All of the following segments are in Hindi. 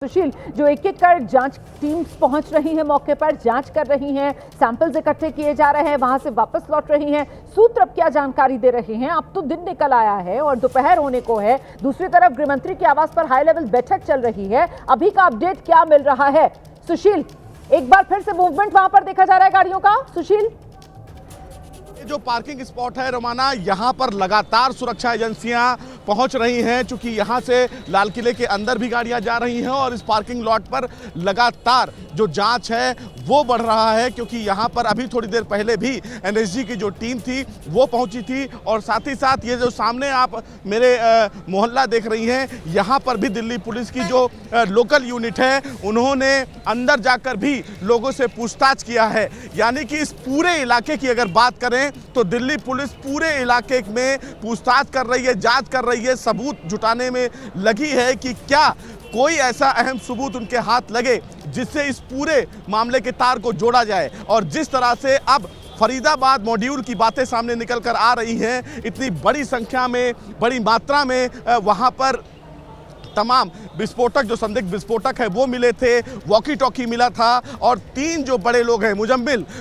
सुशील, जो एक एक कर जांच टीम्स पहुंच रही हैं, मौके पर जांच कर रही हैं, सैंपल्स इकट्ठे किए जा रहे हैं, वहां से वापस लौट रही हैं। सूत्र अब क्या जानकारी दे रहे हैं? अब तो दिन निकल आया है और दोपहर होने को है। दूसरी तरफ गृहमंत्री के आवास पर हाई लेवल बैठक चल रही है। अभी का अपडेट क्या मिल रहा है? सुशील, एक बार फिर से मूवमेंट वहां पर देखा जा रहा है गाड़ियों का। सुशील, जो पार्किंग स्पॉट है रोमाना, यहाँ पर लगातार सुरक्षा एजेंसियां पहुंच रही हैं, चूंकि यहाँ से लाल किले के अंदर भी गाड़ियां जा रही हैं और इस पार्किंग लॉट पर लगातार जो जांच है वो बढ़ रहा है, क्योंकि यहाँ पर अभी थोड़ी देर पहले भी एनएसजी की जो टीम थी वो पहुंची थी। और साथ ही साथ ये जो सामने आप मेरे मोहल्ला देख रही हैं, यहाँ पर भी दिल्ली पुलिस की जो लोकल यूनिट है उन्होंने अंदर जाकर भी लोगों से पूछताछ किया है। यानी कि इस पूरे इलाके की अगर बात करें तो दिल्ली पुलिस पूरे इलाके में पूछताछ कर रही है, जांच कर रही है, सबूत जुटाने में लगी है कि क्या कोई ऐसा अहम सबूत उनके हाथ लगे जिससे इस पूरे मामले के तार को जोड़ा जाए। और जिस तरह से अब फरीदाबाद मॉड्यूल की बातें सामने निकल कर आ रही हैं, इतनी बड़ी संख्या में, बड़ी मात्रा में वहां पर तमाम विस्फोटक, जो संदिग्ध विस्फोटक है वो मिले थे, वॉकी टॉकी मिला था और 3 जो बड़े लोग हैं,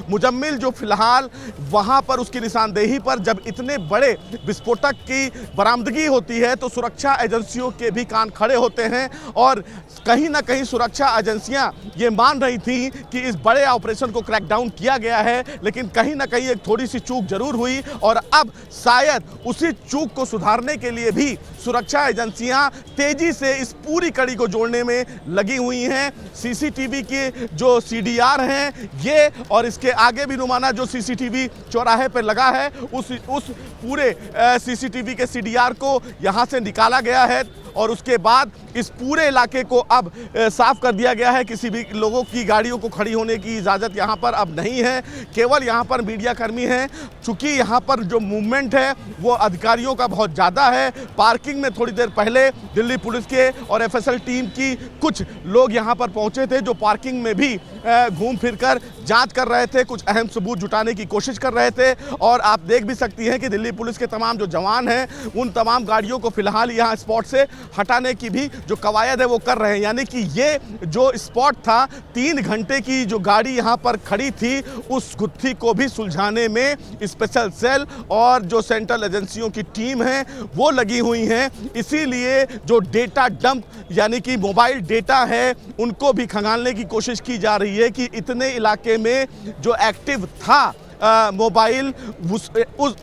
मुजम्मिल जो फिलहाल वहां पर उसकी निशानदेही पर जब इतने बड़े विस्फोटक की बरामदगी होती है तो सुरक्षा एजेंसियों के भी कान खड़े होते हैं। और कहीं ना कहीं सुरक्षा एजेंसियां ये मान रही थी कि इस बड़े ऑपरेशन को क्रैकडाउन किया गया है, लेकिन कहीं ना कहीं एक थोड़ी सी चूक जरूर हुई और अब शायद उसी चूक को सुधारने के लिए भी सुरक्षा एजेंसियां तेजी से इस पूरी कड़ी को जोड़ने में लगी हुई हैं। सीसीटीवी के जो सीडीआर हैं ये, और इसके आगे भी नुमाना जो सीसीटीवी चौराहे पर लगा है उस पूरे सीसीटीवी के सीडीआर को यहां से निकाला गया है और उसके बाद इस पूरे इलाके को अब साफ कर दिया गया है। किसी भी लोगों की गाड़ियों को खड़ी होने की इजाज़त यहाँ पर अब नहीं है। केवल यहाँ पर मीडिया कर्मी हैं। चूँकि यहाँ पर जो मूवमेंट है वो अधिकारियों का बहुत ज़्यादा है। पार्किंग में थोड़ी देर पहले दिल्ली पुलिस के और एफएसएल टीम की कुछ लोग यहाँ पर पहुँचे थे, जो पार्किंग में भी घूम फिर कर जाँच कर रहे थे, कुछ अहम सबूत जुटाने की कोशिश कर रहे थे। और आप देख भी सकती हैं कि दिल्ली पुलिस के तमाम जो जवान हैं उन तमाम गाड़ियों को फिलहाल यहाँ स्पॉट से हटाने की भी जो कवायद है वो कर रहे हैं। यानी कि ये जो स्पॉट था, 3 घंटे की जो गाड़ी यहाँ पर खड़ी थी, उस गुत्थी को भी सुलझाने में स्पेशल सेल और जो सेंट्रल एजेंसियों की टीम है वो लगी हुई हैं। इसीलिए जो डेटा डंप यानी कि मोबाइल डेटा है उनको भी खंगालने की कोशिश की जा रही है कि इतने इलाके में जो एक्टिव था मोबाइल,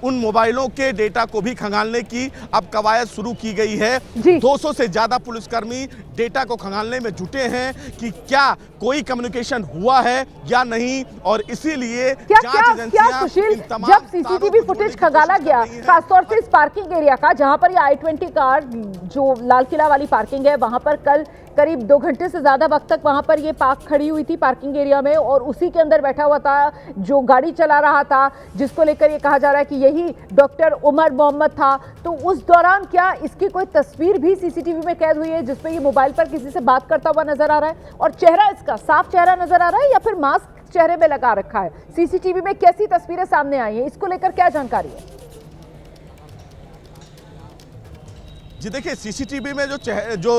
उन मोबाइलों के डेटा को भी खंगालने की अब कवायद शुरू की गई है। 200 से ज़्यादा पुलिसकर्मी डेटा को खंगालने में जुटे हैं कि क्या कोई कम्युनिकेशन हुआ है या नहीं। और इसीलिए सुशील, जब सीसीटीवी फुटेज खंगाला गया, खासतौर से इस पार्किंग एरिया का जहां पर ये I-20 कार जो लाल किला वाली पार्किंग है, वहां पर कल करीब 2 घंटे से ज्यादा वक्त तक वहां पर ये पार्क खड़ी हुई थी पार्किंग एरिया में, और उसी के अंदर बैठा हुआ था जो गाड़ी चला रहा था, जिसको लेकर ये कहा जा रहा है कि यही डॉक्टर उमर मोहम्मद था। तो उस दौरान क्या इसकी कोई तस्वीर भी सीसीटीवी में कैद हुई है जिसमें ये मोबाइल पर किसी से बात करता हुआ नजर आ रहा है, और चेहरा इसका साफ चेहरा नजर आ रहा है या फिर मास्क चेहरे में लगा रखा है? सीसीटीवी में कैसी तस्वीरें सामने आई हैं, इसको लेकर क्या जानकारी है? जी देखिए, सीसीटीवी में जो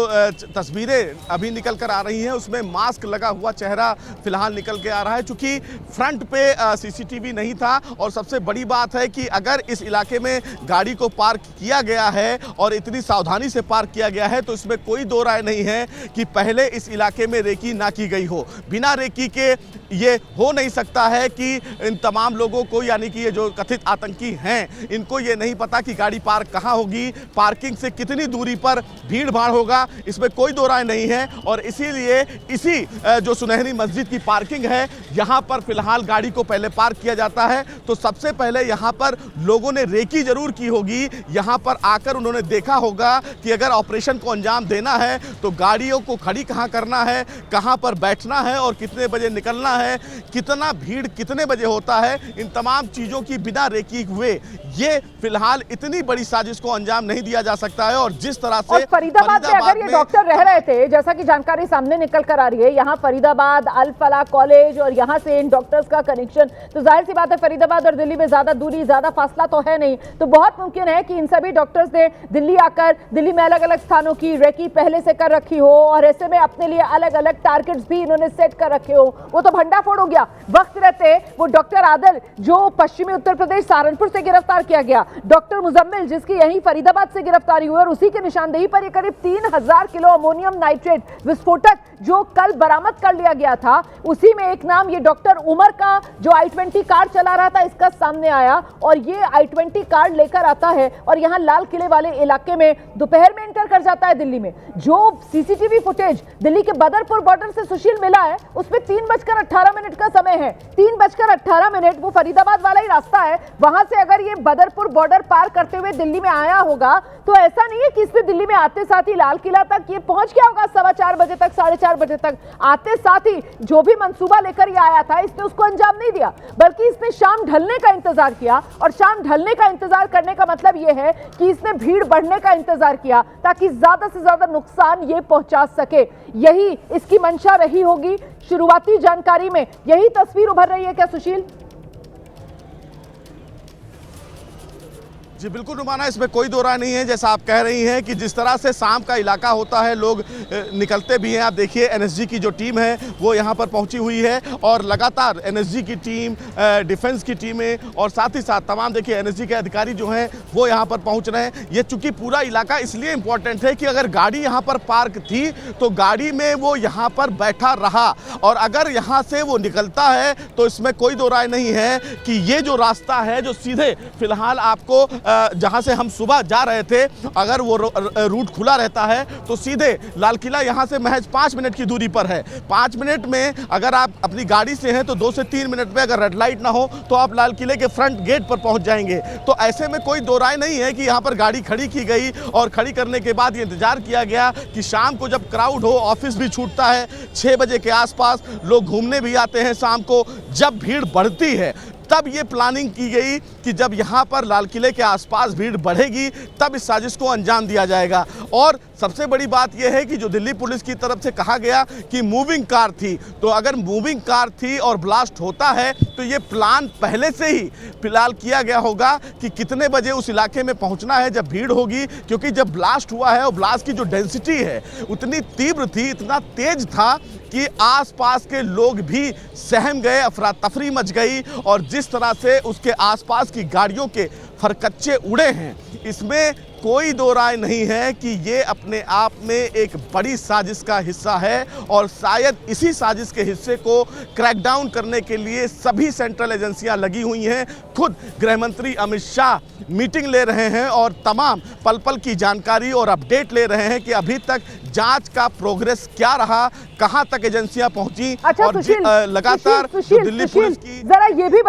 तस्वीरें अभी निकल कर आ रही हैं उसमें मास्क लगा हुआ चेहरा फिलहाल निकल के आ रहा है, क्योंकि फ्रंट पे सीसीटीवी नहीं था। और सबसे बड़ी बात है कि अगर इस इलाके में गाड़ी को पार्क किया गया है और इतनी सावधानी से पार्क किया गया है तो इसमें कोई दो राय नहीं है कि पहले इस इलाके में रेकी ना की गई हो। बिना रेकी के ये हो नहीं सकता है कि इन तमाम लोगों को, यानी कि ये जो कथित आतंकी हैं, इनको ये नहीं पता कि गाड़ी पार्क कहाँ होगी, पार्किंग से कितनी दूरी पर भीड़ भाड़ होगा, इसमें कोई दो राय नहीं है। और इसीलिए इसी जो सुनहरी मस्जिद की पार्किंग है, यहाँ पर फिलहाल गाड़ी को पहले पार्क किया जाता है। तो सबसे पहले यहाँ पर लोगों ने रेकी जरूर की होगी, यहाँ पर आकर उन्होंने देखा होगा कि अगर ऑपरेशन को अंजाम देना है तो गाड़ियों को खड़ी कहाँ करना है, कहाँ पर बैठना है और कितने बजे निकलना है, कितना भीड़ कितने बजे होता है, इन तमाम चीज़ों की बिना रेकी हुए ये फिलहाल इतनी बड़ी साजिश को अंजाम नहीं दिया जा सकता है। और जिस तरह से फरीदाबाद में अगर ये डॉक्टर रह रहे थे, जैसा कि जानकारी सामने निकल कर आ रही है, यहाँ फरीदाबाद अल फलाह कॉलेज और यहाँ से इन डॉक्टर्स का कनेक्शन, तो जाहिर सी बात है फरीदाबाद और दिल्ली में ज्यादा दूरी ज्यादा फासला तो है नहीं, तो बहुत मुमकिन है कि इन सभी डॉक्टर्स ने दिल्ली आकर दिल्ली में अलग अलग स्थानों की रेकी पहले से कर रखी हो और ऐसे में अपने लिए अलग अलग टारगेट्स भी इन्होंने सेट कर रखे हो। वो तो भंडाफोड़ हो गया। वक्त रहते वो डॉक्टर आदिल जो पश्चिमी उत्तर प्रदेश सहारनपुर से गिरफ्तार किया गया, डॉक्टर मुजम्मिल जिसकी यहीं फरीदाबाद से गिरफ्तारी हुई और उसी के निशानदेही पर ये करीब 3000 किलो अमोनियम नाइट्रेट विस्फोटक जो कल बरामद कर लिया गया था, उसी में एक नाम ये डॉक्टर उमर का जो i20 कार चला रहा था इसका सामने आया और ये i20 कार लेकर आता है और यहाँ लाल किले वाले इलाके में दोपहर में एंटर कर जाता है दिल्ली में। जो सीसीटीवी फुटेज दिल्ली के बदरपुर बॉर्डर से सुशील मिला है उसमें 3:18 का समय है। 3:18 वो फरीदाबाद वाला ही रास्ता है, वहां से अगर ये बदरपुर बॉर्डर पार करते हुए दिल्ली में आया होगा तो ऐसा नहीं है कि इसने दिल्ली में आते साथ ही लाल किला तक ये पहुंच गया होगा 4:15 बजे तक 4:30 बजे तक। आते साथ ही जो भी मंसूबा लेकर ये आया था इसने उसको अंजाम नहीं दिया, बल्कि इसने शाम ढलने का इंतजार किया और शाम ढलने का इंतजार करने का मतलब ये है कि इसने भीड़ बढ़ने का इंतजार किया ताकि ज्यादा से ज्यादा नुकसान ये पहुंचा सके। यही इसकी मंशा रही होगी। शुरुआती जानकारी में यही तस्वीर उभर रही है क्या सुशील? जी बिल्कुल रुमाना, इसमें कोई दो राय नहीं है। जैसा आप कह रही हैं कि जिस तरह से शाम का इलाका होता है लोग निकलते भी हैं। आप देखिए एनएसजी की जो टीम है वो यहाँ पर पहुँची हुई है और लगातार एनएसजी की टीम, डिफेंस की टीमें और साथ ही साथ तमाम देखिए एनएसजी के अधिकारी जो हैं वो यहाँ पर पहुँच रहे हैं। ये चूँकि पूरा इलाका इसलिए इम्पोर्टेंट है कि अगर गाड़ी यहाँ पर पार्क थी तो गाड़ी में वो यहाँ पर बैठा रहा और अगर यहाँ से वो निकलता है तो इसमें कोई दो राय नहीं है कि ये जो रास्ता है जो सीधे फिलहाल आपको जहां से हम सुबह जा रहे थे, अगर वो रूट खुला रहता है तो सीधे लाल किला यहां से महज 5 मिनट की दूरी पर है। 5 मिनट में अगर आप अपनी गाड़ी से हैं तो 2 से 3 मिनट में अगर रेड लाइट ना हो तो आप लाल किले के फ्रंट गेट पर पहुंच जाएंगे। तो ऐसे में कोई दो राय नहीं है कि यहां पर गाड़ी खड़ी की गई और खड़ी करने के बाद ये इंतजार किया गया कि शाम को जब क्राउड हो, ऑफिस भी छूटता है, 6 बजे के आसपास लोग घूमने भी आते हैं शाम को, जब भीड़ बढ़ती है तब ये प्लानिंग की गई कि जब यहाँ पर लाल किले के आसपास भीड़ बढ़ेगी तब इस साजिश को अंजाम दिया जाएगा। और सबसे बड़ी बात यह है कि जो दिल्ली पुलिस की तरफ से कहा गया कि मूविंग कार थी, तो अगर मूविंग कार थी और ब्लास्ट होता है तो ये प्लान पहले से ही फिलहाल किया गया होगा कि कितने बजे उस इलाके में पहुँचना है जब भीड़ होगी, क्योंकि जब ब्लास्ट हुआ है और ब्लास्ट की जो डेंसिटी है उतनी तीव्र थी, इतना तेज था कि आसपास के लोग भी सहम गए, अफरा तफरी मच गई और जिस तरह से उसके आसपास की गाड़ियों के फरकच्चे उड़े हैं, इसमें कोई दो राय नहीं है कि ये अपने आप में एक बड़ी साजिश का हिस्सा है और शायद इसी साजिश के हिस्से को क्रैकडाउन करने के लिए सभी सेंट्रल एजेंसियां लगी हुई हैं। खुद गृह मंत्री अमित शाह मीटिंग ले रहे हैं और तमाम पल पल की जानकारी और अपडेट ले रहे हैं कि अभी तक जांच का प्रोग्रेस क्या रहा, कहां तक एजेंसियां पहुंची। अच्छा, और लगातार दिल्ली पुलिस की जरा ये भी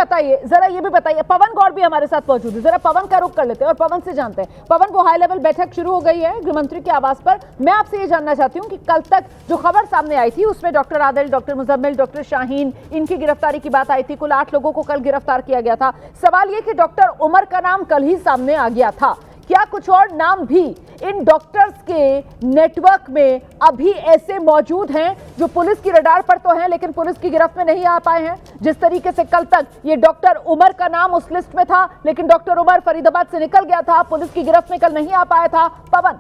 बताइए पवन गौड़ भी हमारे साथ मौजूद है, जरा पवन का रुख कर लेते हैं और पवन से जानते हैं। पवन, वो हाई लेवल बैठक शुरू हो गई है गृहमंत्री के आवास पर। मैं आपसे ये जानना चाहती हूँ कि कल तक जो खबर सामने आई थी उसमें doctor Adil, doctor Muzammil, doctor Shaheen, इनकी गिरफ्तारी की बात आई थी। कुल 8 लोगों को कल गिरफ्तार किया गया था। सवाल ये कि डॉक्टर उमर का नाम कल ही सामने आ गया था, क्या कुछ और नाम भी इन डॉक्टर्स के नेटवर्क में अभी ऐसे मौजूद हैं जो पुलिस की रडार पर तो हैं लेकिन पुलिस की गिरफ्त में नहीं आ पाए हैं? जिस तरीके से कल तक ये डॉक्टर उमर का नाम उस लिस्ट में था लेकिन डॉक्टर उमर फरीदाबाद से निकल गया था, पुलिस की गिरफ्त में कल नहीं आ पाया था। पवन,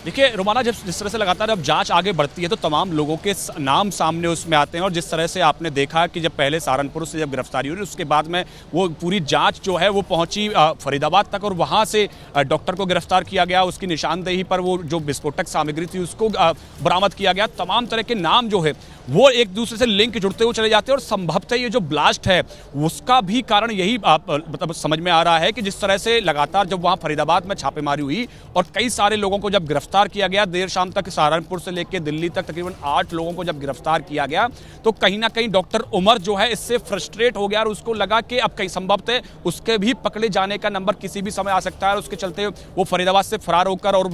देखिए रोमाना, जब जिस तरह से लगातार अब जांच आगे बढ़ती है तो तमाम लोगों के नाम सामने उसमें आते हैं और जिस तरह से आपने देखा कि जब पहले सहारनपुर से जब गिरफ्तारी हुई उसके बाद में वो पूरी जांच जो है वो पहुंची फरीदाबाद तक और वहां से डॉक्टर को गिरफ्तार किया गया। उसकी निशानदेही पर वो जो विस्फोटक सामग्री थी उसको बरामद किया गया। तमाम तरह के नाम जो है वो एक दूसरे से लिंक जुड़ते हुए चले जाते हैं और संभवतः ये जो ब्लास्ट है उसका भी कारण यही मतलब समझ में आ रहा है कि जिस तरह से लगातार जब वहां फरीदाबाद में छापेमारी हुई और कई सारे लोगों को जब गिरफ्तार किया गया, देर शाम तक सहारनपुर से लेकर दिल्ली तक तकरीबन 8 लोगों को जब गिरफ्तार किया गया, तो कहीं ना कहीं डॉक्टर उमर जो है इससे फ्रस्ट्रेट हो गया और उसको लगा कि अब कहीं संभवतः उसके भी पकड़े जाने का नंबर किसी भी समय आ सकता है। उसके चलते वो फरीदाबाद से फरार होकर और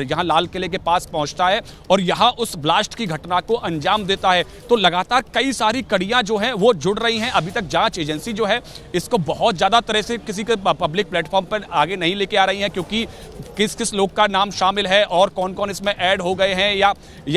यहाँ लाल किले के पास पहुंचता है और यहाँ उस ब्लास्ट की घटना को अंजाम देता है। तो लगातार कई सारी कड़ियां जो है वो जुड़ रही हैं। अभी तक जांच एजेंसी जो है इसको बहुत ज़्यादा तरह से किसी के पब्लिक प्लेटफॉर्म पर आगे नहीं लेके आ रही है, क्योंकि किस किस लोग का नाम शामिल है और कौन कौन इसमें ऐड हो गए हैं, या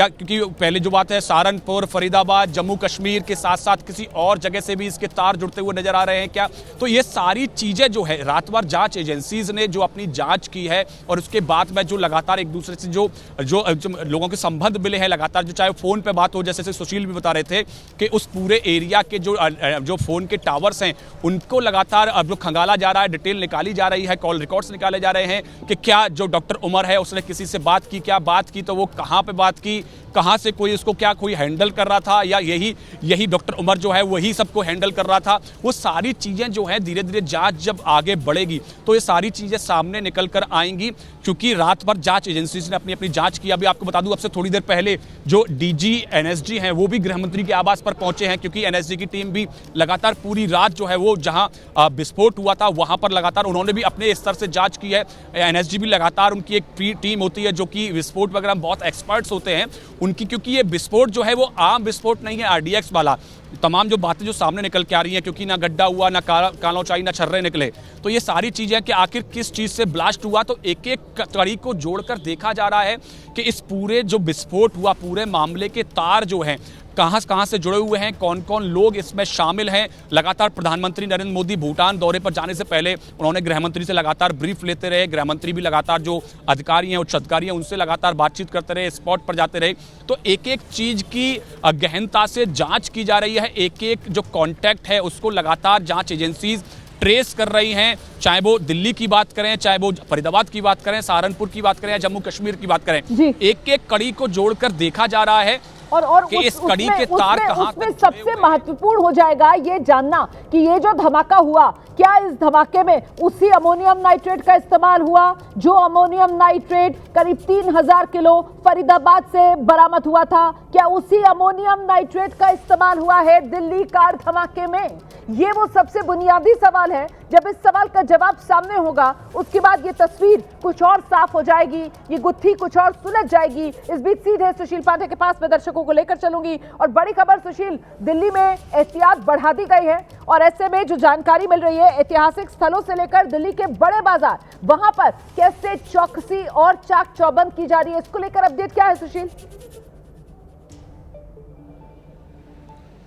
क्योंकि पहले जो बात है सहारनपुर, फरीदाबाद, जम्मू कश्मीर के साथ साथ किसी और जगह से भी इसके तार जुड़ते हुए नजर आ रहे हैं क्या। तो ये सारी चीज़ें जो है रात भर जांच एजेंसीज ने जो अपनी जांच की है और उसके बाद में जो लगातार एक दूसरे से जो लोगों के संबंध मिले हैं लगातार, जो चाहे फ़ोन पे बात हो, जैसे सुशील भी बता रहे थे कि उस पूरे एरिया के जो फ़ोन के टावर्स हैं उनको लगातार अब जो खंगाला जा रहा है, डिटेल निकाली जा रही है, कॉल रिकॉर्ड्स निकाले जा रहे हैं कि क्या जो डॉक्टर उमर है उसने किसी से बात की, क्या बात की, तो वो कहाँ पे बात की, कहाँ से कोई उसको क्या कोई हैंडल कर रहा था, या यही डॉक्टर उमर जो है वही सबको हैंडल कर रहा था। वो सारी चीज़ें जो है धीरे धीरे जांच जब आगे बढ़ेगी तो ये सारी चीज़ें सामने निकल कर आएंगी, क्योंकि रात भर जांच एजेंसी ने अपनी अपनी जांच की। अभी आपको बता दूं, अब से थोड़ी देर पहले जो डीजी एनएसजी हैं वो भी गृहमंत्री के आवास पर पहुंचे हैं, क्योंकि एनएसजी की टीम भी लगातार पूरी रात जो है वो जहां विस्फोट हुआ था वहां पर लगातार उन्होंने भी अपने स्तर से जांच की है। एनएसजी भी लगातार, उनकी एक टीम होती है जो कि विस्फोट वगैरह में बहुत एक्सपर्ट्स होते हैं उनकी, क्योंकि ये विस्फोट जो है वो आम विस्फोट नहीं है, आरडीएक्स वाला। तमाम जो बातें जो सामने निकल के आ रही हैं, क्योंकि ना गड्ढा हुआ, ना काला ऊंचाई, ना छर्रे निकले, तो ये सारी चीज़ें कि आखिर किस चीज़ से ब्लास्ट हुआ, तो एक एक कड़ी को जोड़कर देखा जा रहा है कि इस पूरे जो विस्फोट हुआ पूरे मामले के तार जो हैं कहाँ से जुड़े हुए हैं, कौन कौन लोग इसमें शामिल हैं। लगातार प्रधानमंत्री नरेंद्र मोदी भूटान दौरे पर जाने से पहले उन्होंने गृहमंत्री से लगातार ब्रीफ लेते रहे, गृहमंत्री भी लगातार जो अधिकारी हैं उच्च अधिकारी हैं उनसे लगातार बातचीत करते रहे, स्पॉट पर जाते रहे। तो एक एक चीज़ की गहनता से जांच की जा रही है, एक एक जो कॉन्टैक्ट है उसको लगातार जांच एजेंसीज ट्रेस कर रही हैं, चाहे वो दिल्ली की बात करें, चाहे वो फरीदाबाद की बात करें, सहारनपुर की बात करें या जम्मू कश्मीर की बात करें, एक एक कड़ी को जोड़कर देखा जा रहा है और कि इस कड़ी के तार कहां उसमें सबसे महत्वपूर्ण हो जाएगा ये जानना कि ये जो धमाका हुआ, क्या इस धमाके में उसी अमोनियम नाइट्रेट का इस्तेमाल हुआ जो अमोनियम नाइट्रेट करीब 3000 किलो फरीदाबाद से बरामद हुआ था, क्या उसी अमोनियम नाइट्रेट का इस्तेमाल हुआ है दिल्ली कार धमाके में? ये वो सबसे बुनियादी सवाल है। जब इस सवाल का जवाब सामने होगा उसके बाद ये तस्वीर कुछ और साफ हो जाएगी, ये गुत्थी कुछ और सुलझ जाएगी। इस बीच सीधे सुशील पांडे के पास में दर्शकों को लेकर चलूंगी और बड़ी खबर सुशील, दिल्ली में एहतियात बढ़ा दी गई है और ऐसे में जो जानकारी मिल रही है ऐतिहासिक स्थलों से लेकर दिल्ली के बड़े बाजार, वहां पर कैसे चौकसी और चाक चौबंद की जा रही है, इसको लेकर अपडेट क्या है सुशील?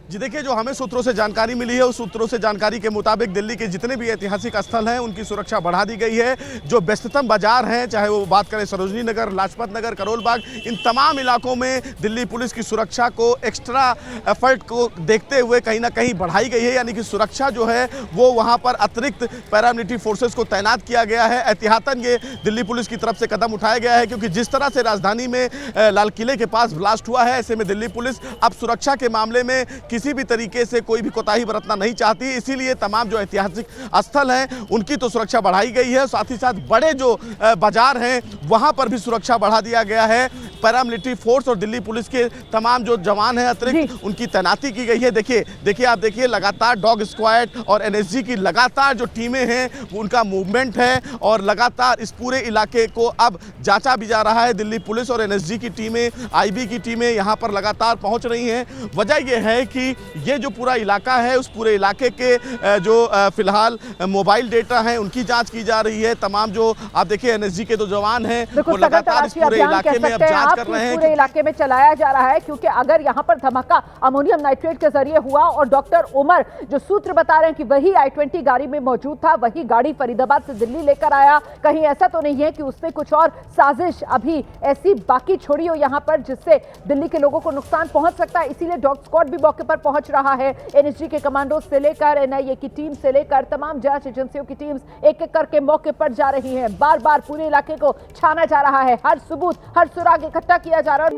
जी देखिए, जो हमें सूत्रों से जानकारी मिली है उस सूत्रों से जानकारी के मुताबिक दिल्ली के जितने भी ऐतिहासिक स्थल हैं उनकी सुरक्षा बढ़ा दी गई है। जो व्यस्ततम बाजार हैं, चाहे वो बात करें सरोजनी नगर, लाजपत नगर, करोल बाग, इन तमाम इलाकों में दिल्ली पुलिस की सुरक्षा को एक्स्ट्रा एफर्ट को देखते हुए कहीं ना कहीं बढ़ाई गई है, यानी कि सुरक्षा जो है वो वहाँ पर अतिरिक्त पैरामिलिट्री फोर्सेस को तैनात किया गया है। एहतियातन ये दिल्ली पुलिस की तरफ से कदम उठाया गया है, क्योंकि जिस तरह से राजधानी में लाल किले के पास ब्लास्ट हुआ है, ऐसे में दिल्ली पुलिस अब सुरक्षा के मामले में किसी भी तरीके से कोई भी कोताही बरतना नहीं चाहती। इसीलिए तमाम जो ऐतिहासिक स्थल हैं उनकी तो सुरक्षा बढ़ाई गई है, साथ ही साथ बड़े जो बाजार हैं वहां पर भी सुरक्षा बढ़ा दिया गया है। पैरामिलिट्री फोर्स और दिल्ली पुलिस के तमाम जो जवान हैं अतिरिक्त उनकी तैनाती की गई है। देखिए आप देखिए, लगातार डॉग स्क्वाड और एनएसजी की लगातार जो टीमें हैं उनका मूवमेंट है और लगातार इस पूरे इलाके को अब जांचा भी जा रहा है। दिल्ली पुलिस और एनएसजी की टीमें, आईबी की टीमें यहाँ पर लगातार पहुँच रही हैं। वजह यह है कि ये जो पूरा इलाका है उस पूरे इलाके के जो फिलहाल मोबाइल डेटा हैं उनकी जांच की जा रही है। तमाम जो आप देखिए एनएसजी के जो जवान हैं वो लगातार इस पूरे इलाके में अब जांच कर रहे हैं, पूरे इलाके में चलाया जा रहा है, क्योंकि अगर यहाँ पर धमाका अमोनियम नाइट्रेट के जरिए हुआ और डॉक्टर उमर जो सूत्र बता रहे हैं कि वही i20 गाड़ी में मौजूद था, वही गाड़ी फरीदाबाद से दिल्ली लेकर आया, कहीं ऐसा तो नहीं है कि उसने कुछ और साजिश अभी ऐसी बाकी छोड़ी हो यहाँ पर जिससे दिल्ली के लोगों को नुकसान पहुंच सकता है। इसीलिए डॉग स्क्वाड भी मौके पर पहुंच रहा है। एनएसजी के कमांडो से लेकर एनआईए की टीम से लेकर तमाम जांच एजेंसियों की टीम्स एक एक करके मौके पर जा रही हैं। बार बार पूरे इलाके को छाना जा रहा है, हर सबूत, हर सुराग इकट्ठा किया जा रहा है।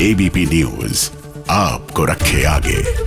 एबीपी न्यूज आपको रखे आगे।